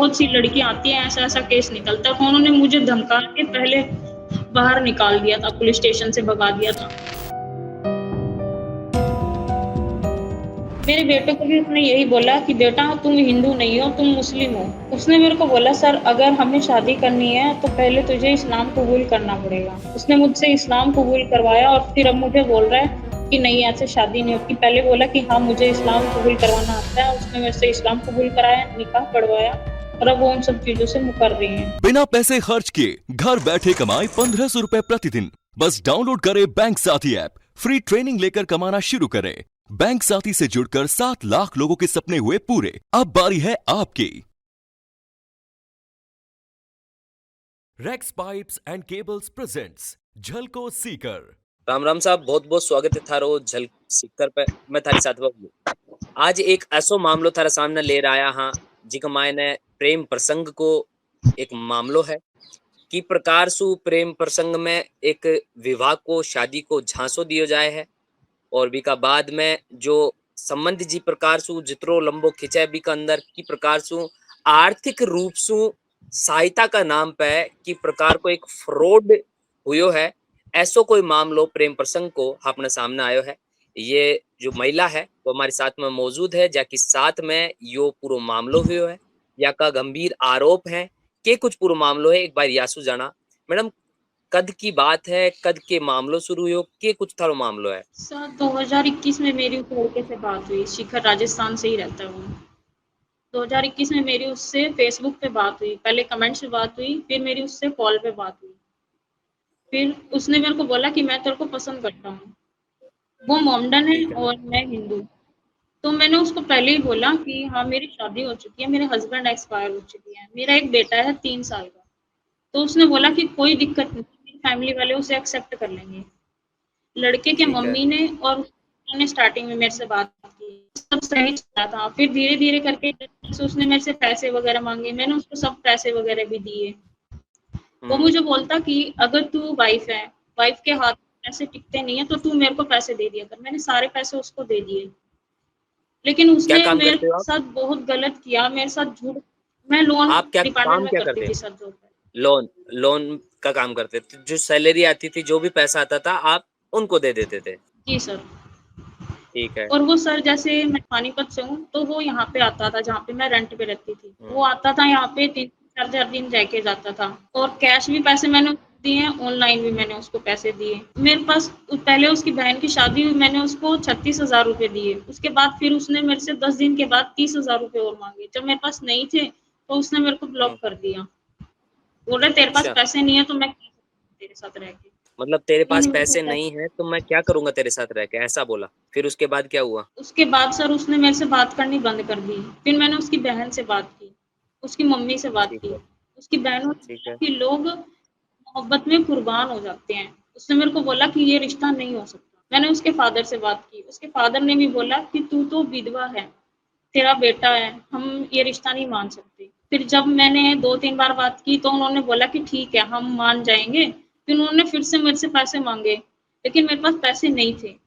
बहुत सी लड़कियाँ आती हैं, ऐसा-ऐसा केस निकलता है। उन्होंने मुझे धमका के पहले बाहर निकाल दिया था, पुलिस स्टेशन से भगा दिया था। मेरे बेटे को भी उसने यही बोला कि बेटा तुम हिंदू नहीं हो, तुम मुस्लिम हो। उसने मेरे को बोला सर अगर हमें शादी करनी है तो पहले तुझे इस्लाम कबूल करना पड़ेगा। उसने मुझसे इस्लाम कबूल करवाया और फिर अब मुझे बोल रहा है कि नहीं ऐसे शादी नहीं होती। पहले बोला कि हाँ, मुझे इस्लाम कबूल करवाना आता है। उसने मेरे से इस्लाम कबूल कराया, निकाह पढ़वाया और अब वो उन सब चीज़ों से मुकर रही हैं। बिना पैसे खर्च किए घर बैठे कमाए 1500 रुपए प्रतिदिन। बस डाउनलोड करें बैंक साथी ऐप, फ्री ट्रेनिंग लेकर कमाना शुरू करें। बैंक साथी से जुड़कर 7 लाख लोगों के सपने हुए पूरे। अब बारी है आपकी। Rex pipes and cables presents झलको सीकर। राम राम साहब, बहुत बहुत स्वागत है थारो झल सीकर पे। मैं थारी साथ आज एक ऐसो मामलो थारा सामने ले आया हाँ जिका मायने प्रेम प्रसंग को एक मामलो है कि प्रकार सु प्रेम प्रसंग में एक विवाह को शादी को झांसो दियो जाए है और बीका बाद में जो संबंध जी प्रकार सु जितरो लंबो खिंचे बीका अंदर की प्रकार सु आर्थिक रूप सु सहायता का नाम पे की प्रकार को एक फ्रॉड हुयो है। ऐसो कोई मामलो प्रेम प्रसंग को अपने सामने आयो है। ये जो महिला है वो हमारे साथ में मौजूद है जाकि साथ में यो पूरो मामलो हुयो है या का गंभीर आरोप है के कुछ पूरो मामलो है। एक बार यासु जाना मैडम कद की बात है, कद के मामलो शुरू हुयो के कुछ थारो मामलो है। सन 2021 में मेरी उस लड़के से बात हुई, शिखर राजस्थान से ही रहता है वो। 2021 में मेरी उससे फेसबुक पे बात हुई, पहले कमेंट से बात हुई, फिर मेरी उससे कॉल पे बात हुई। फिर उसने मेरे को बोला कि मैं तेरे को पसंद करता हूँ। वो मोमडन है ठीक है। और मैं हिंदू। तो मैंने उसको पहले ही बोला कि हाँ, मेरी शादी हो चुकी है, मेरे हस्बैंड एक्सपायर हो चुकी है, मेरा एक बेटा है 3 साल का। तो उसने बोला कि कोई दिक्कत नहीं, मेरी फैमिली वाले उसे एक्सेप्ट कर लेंगे। लड़के के ठीक है। मम्मी ने और उन्होंने स्टार्टिंग में मेरे से बात की, सब सही चला था। फिर धीरे-धीरे करके उसने मेरे से पैसे वगैरह माँगे, मैंने उसको सब पैसे वगैरह भी दिए। वो मुझे बोलता कि अगर तू वाइफ है, वाइफ के हाथ में पैसे टिकते नहीं है तो तू मेरे को पैसे दे दिया कर। मैंने सारे पैसे उसको दे दिए। लेकिन क्या उसने काम मेरे करते हो आप? साथ बहुत गलत किया, मेरे साथ झूठ। मैं लोन आप क्या डिपार्टमेंट काम में क्या करती करते थी हैं? Sir job. लोन लोन का काम करते थे। जो सैलरी आती थी, जो भी पैसा आता था, आप उनको दे देते थे। जी सर। ठीक है। और वो सर जैसे मैं पानीपत से हूँ, तो वो यहाँ पे आता था जहाँ पे मैं रेंट पे रहती थी। वो हुँ। आता था यहाँ पे 3-4 दिन रह के जाता था और कैश भी पैसे मैंने उसको दिए हैं, ऑनलाइन भी मैंने उसको पैसे दिए। मेरे पास पहले उसकी बहन की शादी हुई, मैंने उसको 36,000 रुपए दिए। उसके बाद फिर उसने मेरे से 10 दिन के बाद 30,000 रुपए और माँगे। जब मेरे पास नहीं थे, तो उसने मेरे को हुँ। ब्लॉक कर दिया। बोल रहा तेरे पास अच्छा, पैसे नहीं है तो मैं क्या करूँ तेरे साथ रह के। मतलब तेरे पास उन्होंने मेरे को पैसे पैसे नहीं हैं, तो मैं क्या करूँगा तेरे साथ रह के, ऐसा बोला। फिर उसके बाद क्या हुआ? उसके बाद सर उसने मेरे से बात करनी बंद कर दी। फिर मैंने उसकी बहन से बात की, उसकी मम्मी से बात ठीक की। है। उसकी बहनों ने ठीक बोला है। कि लोग मोहब्बत में कुर्बान हो जाते हैं। उसने मेरे को बोला कि ये रिश्ता नहीं हो सकता। मैंने उसके फादर से बात की, उसके फादर ने भी बोला कि तू तो विधवा है, तेरा बेटा है, हम ये रिश्ता नहीं मान सकते। फिर जब मैंने 2-3 बार बात की तो उन्होंने बोला कि ठीक है, हम मान जाएँगे। फिर उन्होंने फिर से मेरे से पैसे माँगे, लेकिन मेरे पास पैसे नहीं थे।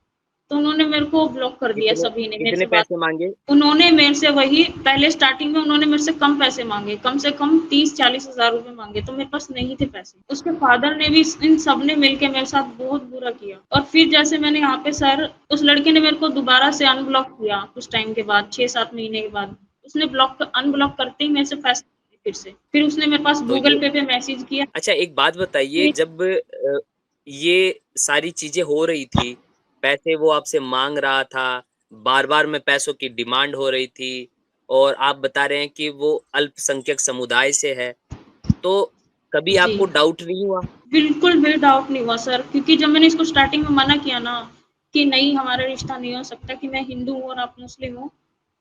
तो उन्होंने मेरे को ब्लॉक कर दिया, कितने सभी ने मेरे कितने से बात। पैसे माँगे? उन्होंने मेरे से वही पहले स्टार्टिंग में उन्होंने मेरे से कम पैसे माँगे, कम से कम 30-40 हज़ार रुपए माँगे, तो मेरे पास नहीं थे पैसे। उसके फादर ने भी इन सब ने मिलके मेरे साथ बहुत बुरा किया। और फिर जैसे मैंने यहाँ पे सर उस लड़के ने मेरे को दोबारा से अनब्लॉक किया कुछ टाइम के बाद, 6-7 महीने के बाद। उसने अनब्लॉक करते ही मेरे से पैसे माँगे फिर से। फिर उसने मेरे पास तो गूगल ये पे मैसेज किया। अच्छा, एक बात बताइए, जब ये सारी चीज़ें हो रही थी, पैसे वो आपसे माँग रहा था, बार-बार में पैसों की डिमांड हो रही थी और आप बता रहे हैं कि वो अल्पसंख्यक समुदाय से है, तो कभी जी। आपको डाउट नहीं हुआ? बिल्कुल भी डाउट नहीं हुआ सर, क्योंकि जब मैंने इसको स्टार्टिंग में मना किया ना कि नहीं हमारा रिश्ता नहीं हो सकता, कि मैं हिंदू हूँ और आप मुस्लिम हो,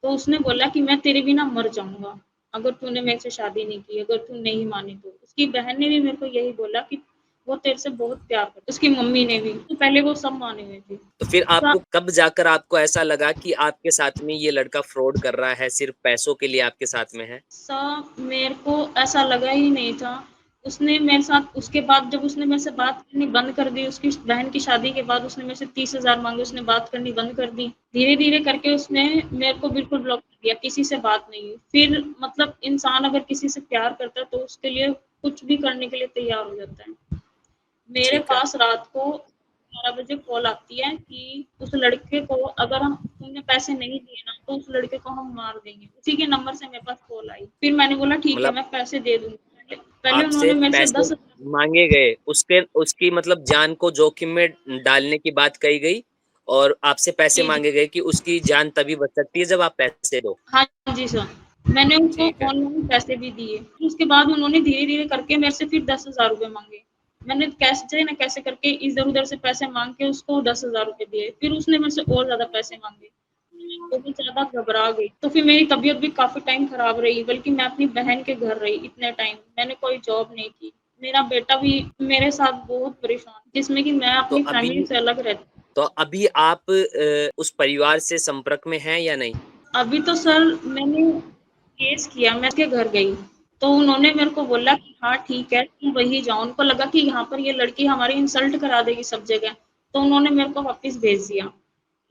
तो उसने बोला कि मैं तेरे बिना मर जाऊँगा, अगर तूने मेरे से शादी नहीं की, अगर तू नहीं मानी तो। उसकी बहन ने भी मेरे को यही बोला कि वो तेरे से बहुत प्यार करती है, उसकी मम्मी ने भी, तो पहले वो सब माने हुए थे। तो फिर सा आपको कब जाकर आपको ऐसा लगा कि आपके साथ में ये लड़का फ्रॉड कर रहा है, सिर्फ़ पैसों के लिए आपके साथ में है? सा मेरे को ऐसा लगा ही नहीं था। उसने मेरे साथ उसके बाद जब उसने मेरे से बात करनी बंद कर दी, उसकी बहन की शादी के बाद उसने मेरे से 30,000 माँगे, उसने बात करनी बंद कर दी। धीरे-धीरे करके उसने मेरे को बिल्कुल ब्लॉक या किसी से बात नहीं हुई। फिर मतलब इंसान अगर किसी से प्यार करता है तो उसके लिए कुछ भी करने के लिए तैयार हो जाता है। मेरे ठीक है। पास रात को 12 बजे कॉल आती है कि उस लड़के को अगर हम तुमने पैसे नहीं दिए ना तो उस लड़के को हम मार देंगे। उसी के नंबर से मेरे पास कॉल आई। फिर मैंने बोला ठीक है मतलब मैं पैसे दे दूँगी। पहले पहले आपसे उन्होंने मेरे से पैसे 10 माँगे गए, उसके उसकी मतलब जान को जोखिम में डालने की बात कही गई और आपसे पैसे जी, जी। माँगे गए कि उसकी जान तभी बच सकती है जब आप पैसे दो। हाँ जी सर। मैंने उनको ठीक है। ऑनलाइन पैसे भी दिए। फिर उसके बाद उन्होंने धीरे-धीरे करके मेरे से फिर 10,000 रुपए माँगे। मैंने कैसे न कैसे करके इधर-उधर से पैसे माँग के उसको 10,000 रुपए दिए। फिर उसने मेरे से और ज़्यादा पैसे माँगे। मैं बहुत ज़्यादा घबरा गई। तो फिर मेरी तबीयत भी काफ़ी टाइम खराब रही, बल्कि मैं अपनी बहन के घर रही इतने टाइम। मैंने कोई जॉब नहीं की। मेरा बेटा भी मेरे साथ बहुत परेशान, जिसमें कि मैं तो अपनी अभी फैमिली से अलग रहती। तो अभी आप उस परिवार से संपर्क में हैं या नहीं? अभी तो सर मैंने केस किया, मैं उसके घर गई, तो उन्होंने मेरे को बोला कि हाँ, ठीक है, तुम वहीं जाओ। उनको लगा कि यहाँ पर ये लड़की हमारी इंसल्ट करा देगी सब जगह, तो उन्होंने मेरे को वापस भेज दिया।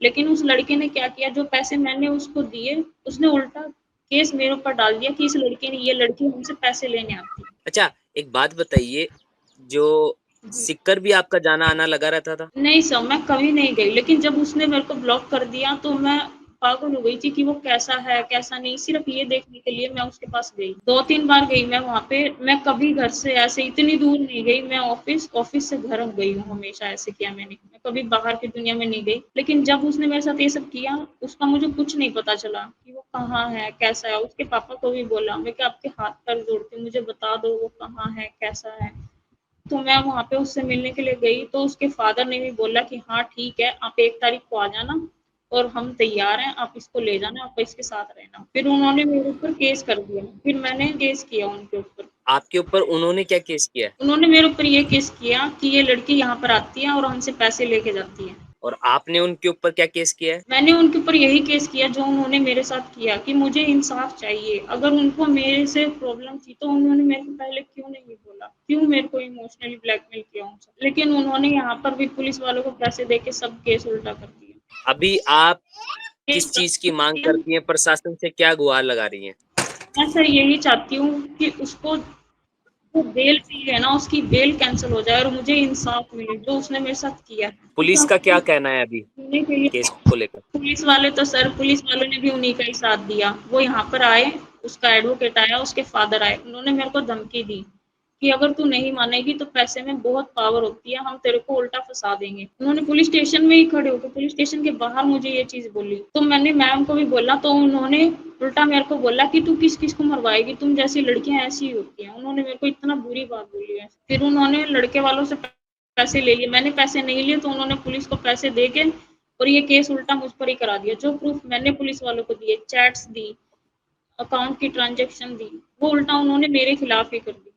लेकिन उस लड़के ने क्या किया, जो पैसे मैंने उसको दिए, उसने उल्टा केस मेरे ऊपर डाल दिया कि इस लड़के ने ये लड़की हमसे पैसे लेने आती है। अच्छा, एक बात बताइए, जो जी। सिक्कर भी आपका जाना-आना लगा रहता था? नहीं सर, मैं कभी नहीं गई, लेकिन जब उसने मेरे को ब्लॉक कर दिया तो मैं पागल हो गई थी कि वो कैसा है, कैसा नहीं, सिर्फ़ ये देखने के लिए मैं उसके पास गई। 2-3 बार गई मैं वहाँ पे, मैं कभी घर से ऐसे इतनी दूर नहीं गई, मैं ऑफ़िस से घर गई हूँ, हमेशा ऐसे किया मैंने। मैं कभी बाहर की दुनिया में नहीं गई। लेकिन जब उसने मेरे साथ ये सब किया, उसका मुझे कुछ नहीं पता चला कि वो कहाँ है, कैसा है। उसके पापा को भी बोला, मैं कि आपके हाथ-पैर जोड़ती हूँ, मुझे बता दो वो कहाँ है, कैसा है। तो मैं वहाँ पे उससे मिलने के लिए गई, तो उसके फ़ादर ने भी बोला कि हाँ, ठीक है, आप 1 तारीख को आ जाना और हम तैयार हैं, आप इसको ले जाना, आप इसके साथ रहना। फिर उन्होंने मेरे ऊपर केस कर दिया, फिर मैंने केस किया उनके ऊपर। आपके ऊपर उन्होंने क्या केस किया है? उन्होंने मेरे ऊपर ये केस किया कि ये लड़की यहाँ पर आती है और हमसे पैसे लेके जाती है। और आपने उनके ऊपर क्या केस किया है? मैंने उनके ऊपर यही केस किया जो उन्होंने मेरे साथ किया कि मुझे इंसाफ़ चाहिए। अगर उनको मेरे से प्रॉब्लम थी तो उन्होंने मेरे को पहले क्यों नहीं बोला? क्यों मेरे को इमोशनली ब्लैकमेल किया उनसे? लेकिन उन्होंने यहाँ पर भी पुलिस वालों को पैसे देके सब केस उल्टा कर दिया। अभी आप केस किस कर चीज़ की माँग दिया। करती हैं? प्रशासन से क्या गुहार लगा रही हैं? मैं सर यही चाहती हूँ कि उसको जो बेल मिली है ना, उसकी बेल कैंसल हो जाए और मुझे इंसाफ़ मिले जो उसने मेरे साथ किया है। पुलिस का क्या कहना है अभी सुनने के लिए केस को लेकर? पुलिस वालों ने भी उन्हीं का ही साथ दिया। वो यहाँ पर आए, उसका एडवोकेट आया, उसके फादर आए। उन्होंने मेरे को धमकी दी कि अगर तू नहीं मानेगी तो पैसे में बहुत पावर होती है, हम तेरे को उल्टा फँसा देंगे। उन्होंने पुलिस स्टेशन में ही खड़े होके पुलिस स्टेशन के बाहर मुझे ये चीज़ बोली। तो मैंने मैम को भी बोला तो उन्होंने उल्टा मेरे को बोला कि तू किस-किस को मरवाएगी, तुम जैसी लड़कियाँ ऐसी ही होती हैं। उन्होंने मेरे को इतना बुरी बात बोली है। फिर उन्होंने लड़के वालों से पैसे ले लिए। मैंने पैसे नहीं लिए तो उन्होंने पुलिस को पैसे दे के और ये केस उल्टा मुझ पर ही करा दिया। जो प्रूफ़ मैंने पुलिस वालों को दिए, चैट्स दी, अकाउंट की ट्रांज़ैक्शन दी, वो उल्टा उन्होंने मेरे खिलाफ ही कर दी।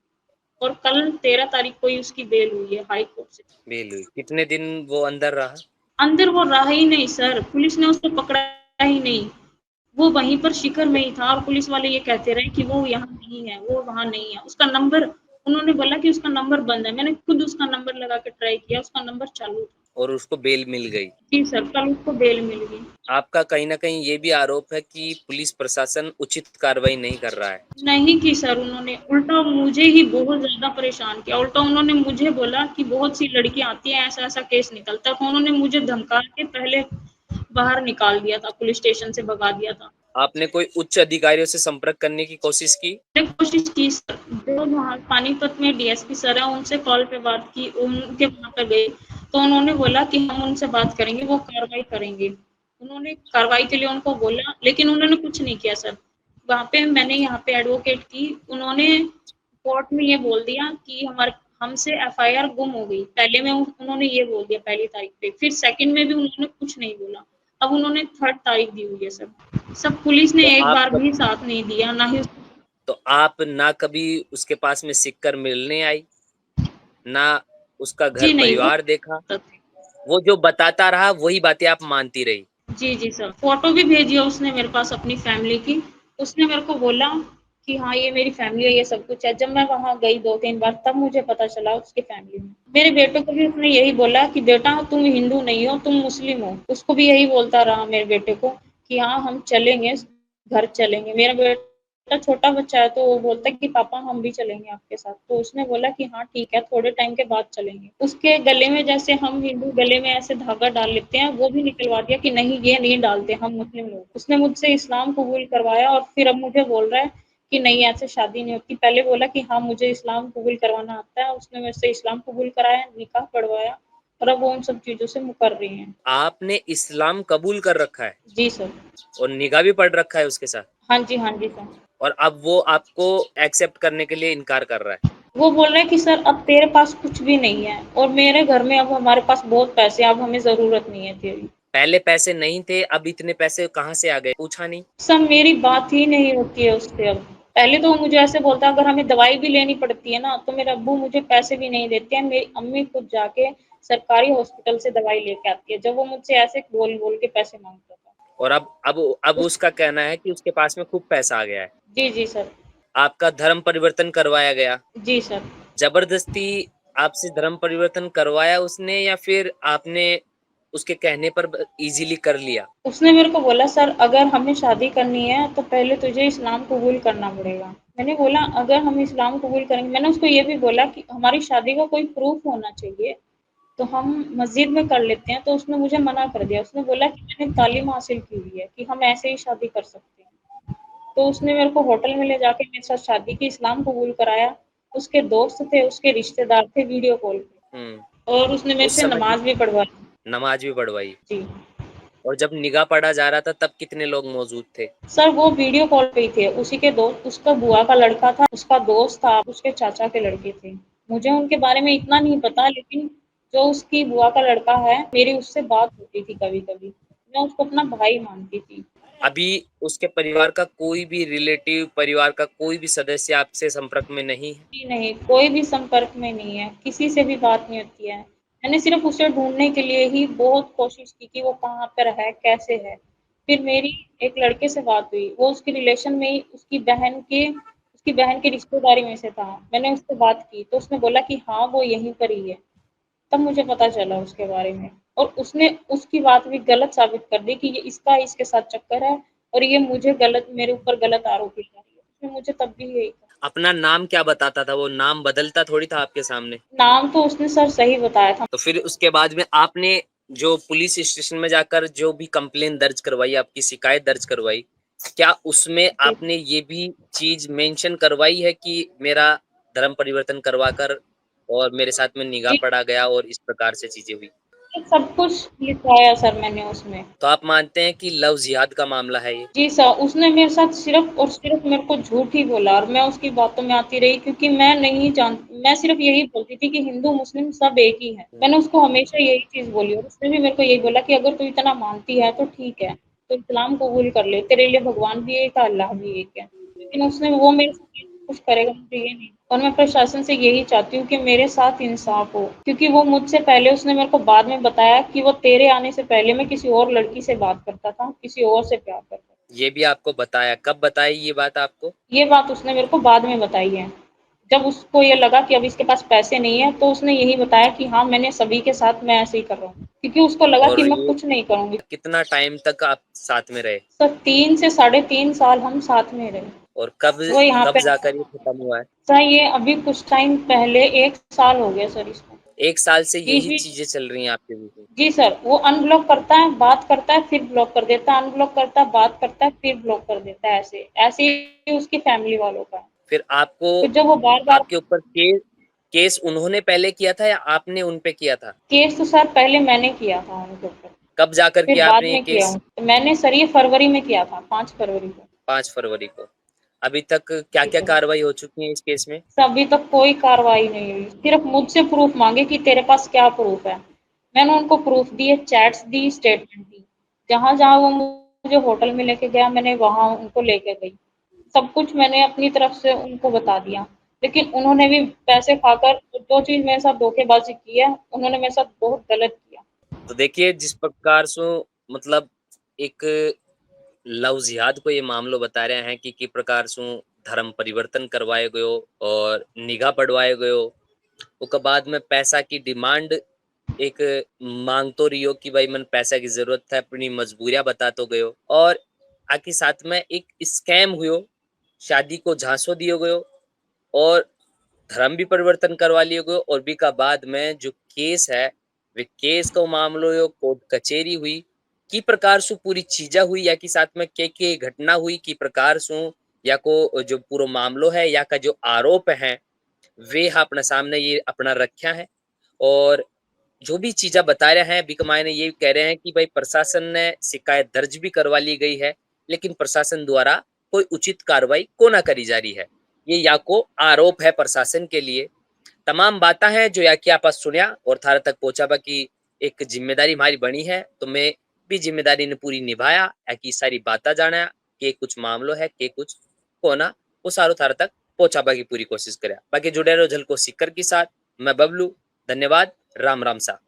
और कल 13 तारीख को ही उसकी बेल हुई है हाई कोर्ट से। बेल हुई। कितने दिन वो अंदर रहा? अंदर वो रहा ही नहीं सर, पुलिस ने उसको पकड़ा ही नहीं। वो वहीं पर शिखर में ही था और पुलिस वाले ये कहते रहे कि वो यहाँ नहीं है, वो वहाँ नहीं है। उसका नंबर उन्होंने बोला कि उसका नंबर बंद है। मैंने खुद उसका नंबर लगा के ट्राई किया, उसका नंबर चालू था। और उसको बेल मिल गई। जी सर, कल उसको बेल मिल गई। आपका कहीं न कहीं ये भी आरोप है कि पुलिस प्रशासन उचित कार्रवाई नहीं कर रहा है। नहीं की सर उन्होंने, उल्टा मुझे ही बहुत ज़्यादा परेशान किया। उल्टा उन्होंने मुझे बोला कि बहुत सी लड़कियाँ आती हैं, ऐसा-ऐसा केस निकलता है। तो उन्होंने मुझे धमका के पहले बाहर निकाल दिया था, पुलिस स्टेशन से भगा दिया था। आपने कोई उच्च अधिकारियों से संपर्क करने की कोशिश की? मैंने कोशिश की सर, जो वहाँ पानीपत में डीएसपी सर हैं, उनसे कॉल पे बात की, उनके वहाँ पे गई, तो उन्होंने बोला कि हम उनसे बात करेंगे, वो कार्रवाई करेंगे। उन्होंने कार्रवाई के लिए उनको बोला, लेकिन उन्होंने कुछ नहीं किया सर। वहाँ पे मैंने यहाँ पे एडवोकेट की, उन्होंने कोर्ट में ये बोल दिया कि हमसे एफआईआर गुम हो गई। पहले में उन्होंने ये बोल दिया पहली तारीख पे, फिर सेकंड में भी उन्होंने कुछ नहीं बोला। अब उन्होंने थर्ड तारीख दी हुई है सर। सब पुलिस तो ने एक आप बार कब भी साथ नहीं दिया, ना ही तो आप ना कभी उसके पास में सिककर मिलने आई, ना उसका घर जी नहीं, वो परिवार देखा, वो जो बताता रहा वही बातें आप मानती रही। जी, जी सर। फ़ोटो भी भेजी है उसने मेरे पास अपनी फ़ैमिली की। उसने मेरे को बोला कि हाँ, ये मेरी फ़ैमिली है, ये सब कुछ है। जब मैं वहाँ गई 2-3 बार तब मुझे पता चला उसकी फ़ैमिली में। मेरे बेटे को भी उसने यही बोला कि बेटा तुम हिंदू नहीं हो, तुम मुस्लिम हो। उसको भी यही बोलता रहा मेरे बेटे को कि हाँ, हम चलेंगे घर चलेंगे। मेरा बेटा छोटा बच्चा है, तो वो बोलता है कि पापा हम भी चलेंगे आपके साथ। तो उसने बोला कि हाँ ठीक है, थोड़े टाइम के बाद चलेंगे। उसके गले में, जैसे हम हिंदू गले में ऐसे धागा डाल लेते हैं, वो भी निकलवा दिया कि नहीं ये नहीं डालते हम मुस्लिम लोग। उसने मुझसे इस्लाम कबूल करवाया और फिर अब मुझे बोल रहा है कि नहीं ऐसे शादी नहीं होती। पहले बोला कि हाँ मुझे इस्लाम कबूल करवाना आता है, उसने मेरे से इस्लाम कबूल कराया, निकाह पढ़वाया और अब वो उन सब चीज़ों से मुकर रही हैं। आपने इस्लाम कबूल कर रखा है जी सर। और निकाह भी पढ़ रखा है उसके साथ, हाँ जी सर। और अब वो आपको एक्सेप्ट करने के लिए इनकार कर रहा है। वो बोल रहे हैं कि सर अब तेरे पास कुछ भी नहीं है और मेरे घर में अब हमारे पास बहुत पैसे हैं, अब हमें ज़रूरत नहीं है तेरी। पहले पैसे नहीं थे, अब इतने पैसे कहाँ से आ गए? पूछा नहीं? सर मेरी बात ही नहीं होती है उससे अब। पहले तो वो मुझे ऐसे बोलता है अगर हमें दवाई भी लेनी पड़ती है ना, तो मेरे अब्बू मुझे पैसे भी नहीं देते हैं, मेरी अम्मी खुद जाके सरकारी हॉस्पिटल से दवाई लेके आती है, जब वो मुझसे ऐसे बोल-बोल के पैसे माँगता था। और अब उस उसका कहना है कि उसके पास में खूब पैसा आ गया है। जी सर। आपका धर्म परिवर्तन करवाया गया। जी सर। ज़बरदस्ती आपसे धर्म परिवर्तन करवाया उसने, या फिर आपने उसके कहने पर ईज़िली कर लिया? उसने मेरे को बोला सर अगर हमें शादी करनी है तो पहले तुझे इस्लाम कबूल करना पड़ेगा। मैंने बोला अगर हम इस्लाम कबूल करेंगे, मैंने उसको ये भी बोला कि हमारी शादी का कोई प्रूफ़ होना चाहिए, तो हम मस्जिद में कर लेते हैं। तो उसने मुझे मना कर दिया। उसने बोला कि मैंने तालीम हासिल की हुई है कि हम ऐसे ही शादी कर सकते हैं। तो उसने मेरे को होटल में ले जाके मेरे साथ शादी की, इस्लाम कबूल कराया। उसके दोस्त थे, उसके रिश्तेदार थे वीडियो कॉल हुँ। पे, और उसने मेरे उस से समय नमाज़ भी पढ़वाई। नमाज़ भी पढ़वाई। जी। और जब निगाह पढ़ा जा रहा था तब कितने लोग मौजूद थे? सर वो वीडियो कॉल पे ही थे, उसी के दोस्त, उसका बुआ का लड़का था, उसका दोस्त था, उसके चाचा के लड़के थे। मुझे उनके बारे में इतना नहीं पता, लेकिन जो उसकी बुआ का लड़का है, मेरी उससे बात होती थी कभी-कभी। मैं उसको अपना भाई मानती थी। अभी उसके परिवार का कोई भी रिलेटिव, परिवार का कोई भी सदस्य आपसे संपर्क में नहीं है? जी नहीं, कोई भी संपर्क में नहीं है, किसी से भी बात नहीं होती है। मैंने सिर्फ़ उसे ढूँढने के लिए ही बहुत कोशिश की कि वो कहाँ पर है, कैसे है। फिर मेरी एक लड़के से बात हुई, वो उसके रिलेशन में ही उसकी बहन की रिश्तेदारी में से था। मैंने उससे बात की, तो उसने बोला कि हाँ, वो यहीं पर ही है। तब मुझे पता चला उसके बारे में, और उसने उसकी बात भी गलत साबित कर दी कि ये इसका इसके साथ चक्कर है और ये मेरे ऊपर गलत आरोप लगा रही है। उसने मुझे तब भी यही कहा। अपना नाम क्या बताता था? वो नाम बदलता थोड़ी था आपके सामने। नाम तो उसने सर सही बताया था। तो फिर उसके बाद में आपने जो पुलिस स्टेशन में जाकर जो भी कंप्लेन दर्ज करवाई, आपकी शिकायत दर्ज करवाई, क्या उसमें जी। आपने ये भी चीज़ मेंशन करवाई है कि मेरा धर्म परिवर्तन करवाकर और मेरे साथ में निकाह जी, पड़ा गया और इस प्रकार से चीज़ें हुई? सब कुछ लिखवाया सर मैंने उसमें। तो आप मानते हैं कि लव जिहाद का मामला है ये? जी सर, उसने मेरे साथ सिर्फ़ और सिर्फ़ मेरे को झूठ ही बोला और मैं उसकी बातों में आती रही, क्योंकि मैं सिर्फ़ यही बोलती थी कि हिंदू मुस्लिम सब एक ही हैं। हुँ। मैंने उसको हमेशा यही चीज़ बोली और उसने भी मेरे को यही बोला कि अगर तू इतना मानती है तो ठीक है, तो इस्लाम कबूल कर ले, तेरे लिए भगवान भी एक है, अल्लाह भी एक है। लेकिन वो मेरे साथ कुछ करेगा मुझे ये नहीं, और मैं प्रशासन से यही चाहती हूँ कि मेरे साथ इंसाफ़ हो, क्योंकि वो मुझसे पहले, उसने मेरे को बाद में बताया कि वो तेरे आने से पहले मैं किसी और लड़की से बात करता था, किसी और से प्यार करता था। ये भी आपको बताया, कब बताई ये बात आपको? ये बात उसने मेरे को बाद में बताई है। जब उसको ये लगा कि अब इसके पास पैसे नहीं है, तो उसने यही बताया कि हाँ, मैंने सभी के साथ मैं ऐसे ही कर रहा हूँ। क्योंकि उसको लगा कि और मैं ये कुछ नहीं करूँगी। कितना टाइम तक आप साथ में रहे? सर 3 से साढ़े 3 साल हम साथ में रहे। और कब वो यहाँ कब पे जाकर ये खत्म हुआ है? सर ये अभी कुछ टाइम पहले 1 साल हो गया सर इसको। 1 साल से जी, यही जी। चीज़ें चल रही हैं आपके बीच में। जी सर, वो अनब्लॉक करता है, बात करता है, फिर ब्लॉक कर देता है, अनब्लॉक करता है, बात करता है, फिर ब्लॉक कर देता है, ऐसे। ऐसे ही उसकी फैमिली वालों का है। फिर आपको फिर जब वो बार-बार आपके ऊपर केस उन्होंने पहले किया था या आपने उन पे किया था? केस तो सर पहले मैंने किया था उनके ऊपर। कब जाकर फिर किया बाद आपने ये में किया केस? हूँ। तो मैंने सर ये फरवरी में किया था, 5 फरवरी को। 5 फरवरी को। अभी तक जी क्या-क्या सर। कार्रवाई हो चुकी है इस केस में? सर अभी तक कोई कार्रवाई नहीं हुई। सिर्फ़ मुझसे प्रूफ़ माँगे कि तेरे पास क्या प्रूफ़ है? मैंने उनको प्रूफ़ दिए, चैट्स दी, स्टेटमेंट दी। जहाँ-जहाँ वो मुझे होटल में लेके गया, मैंने वहाँ उनको लेके गई। सब कुछ मैंने अपनी तरफ से उनको बता दिया। लेकिन उन्होंने भी पैसे खाकर जो चीज़ मेरे साथ धोखेबाज़ी की है, उन्होंने मेरे साथ बहुत गलत किया। तो देखिए जिस प्रकार से मतलब एक लव जिहाद को ये मामलो बता रहे हैं कि प्रकार से धर्म परिवर्तन करवाए गयो और निगाह पढ़वाए गयो, ओकर बाद में पैसा की डिमांड एक मांग तो रही हो कि भाई मन पैसा की ज़रूरत है, अपनी मजबूरियाँ बता तो गयो, और आके साथ में एक स्कैम हुयो, शादी को झांसो दियो गयो और धर्म भी परिवर्तन करवा लियो गयो और बी का बाद में जो केस है वे केस को मामलो यो कोर्ट कचेरी हुई की प्रकार सु पूरी चीजा हुई या की साथ में के घटना हुई की प्रकार सु या को जो पूरा मामलो है या का जो आरोप है वे अपने सामने ये अपना रखा है और जो भी चीज़ें बता रहे हैं बीके मायने ये कह रहे हैं कि भाई प्रशासन ने शिकायत दर्ज भी करवा ली गई है लेकिन प्रशासन द्वारा कोई उचित कार्रवाई को ना करी जा रही है। ये या को आरोप है प्रशासन के लिए। तमाम बातें हैं जो या कि आप सुनिया और थारे तक पहुंचा कि एक जिम्मेदारी हमारी बनी है तो मैं भी जिम्मेदारी ने पूरी निभाया या कि सारी बातें जाना के कुछ मामलो है के कुछ कोना वो सारो थारे तक पहुंचाबा की पूरी कोशिश करा। बाकी जुड़े रहो झलको सिक्कर के साथ। मैं बबलू, धन्यवाद, राम राम सा।